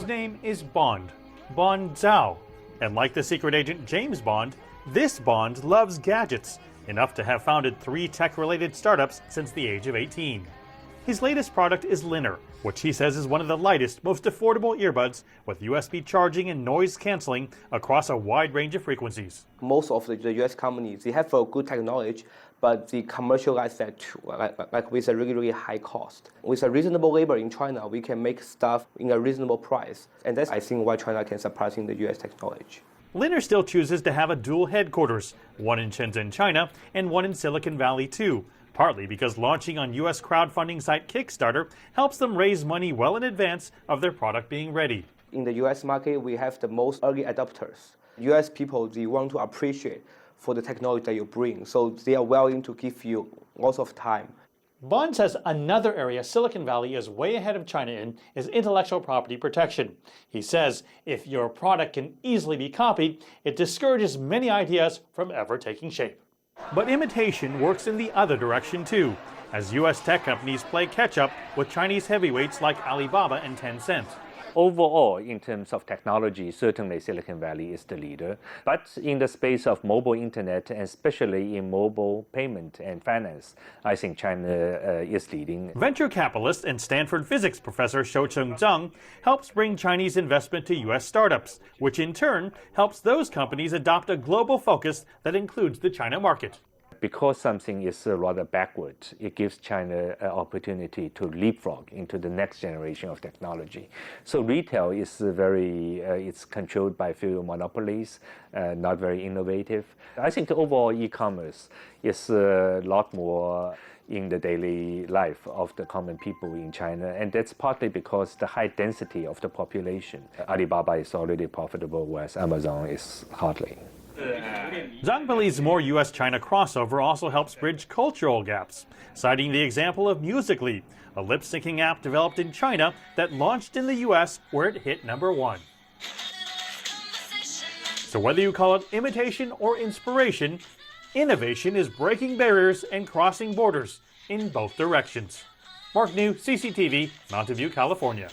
name is Bond, Bond Zhao. And like the secret agent James Bond, this Bond loves gadgets, enough to have founded 3 tech-related startups since the age of 18. His latest product is Linner, which he says is one of the lightest, most affordable earbuds with USB charging and noise cancelling across a wide range of frequencies. Most of the US companies, they have a good technology, but they commercialize that like with a really, really high cost. With a reasonable labor in China, we can make stuff in a reasonable price. And that's, I think, why China can surpass in the US technology. Linner still chooses to have a dual headquarters, one in Shenzhen, China, and one in Silicon Valley too, partly because launching on US crowdfunding site Kickstarter helps them raise money well in advance of their product being ready. In the US market, we have the most early adopters. US people, they want to appreciate for the technology that you bring, so they are willing to give you lots of time. Bond says another area Silicon Valley is way ahead of China in is intellectual property protection. He says if your product can easily be copied, it discourages many ideas from ever taking shape. But imitation works in the other direction too, as US tech companies play catch-up with Chinese heavyweights like Alibaba and Tencent. Overall, in terms of technology, certainly Silicon Valley is the leader. But in the space of mobile internet, and especially in mobile payment and finance, I think China is leading. Venture capitalist and Stanford physics professor Shoucheng Zhang helps bring Chinese investment to U.S. startups, which in turn helps those companies adopt a global focus that includes the China market. Because something is rather backward, it gives China an opportunity to leapfrog into the next generation of technology. So retail is it's controlled by few monopolies, not very innovative. I think overall e-commerce is a lot more in the daily life of the common people in China, and that's partly because the high density of the population. Alibaba is already profitable, whereas Amazon is hardly. Zhang believes more U.S.-China crossover also helps bridge cultural gaps, citing the example of Musical.ly, a lip-syncing app developed in China that launched in the U.S. where it hit #1. So whether you call it imitation or inspiration, innovation is breaking barriers and crossing borders in both directions. Mark New, CCTV, Mountain View, California.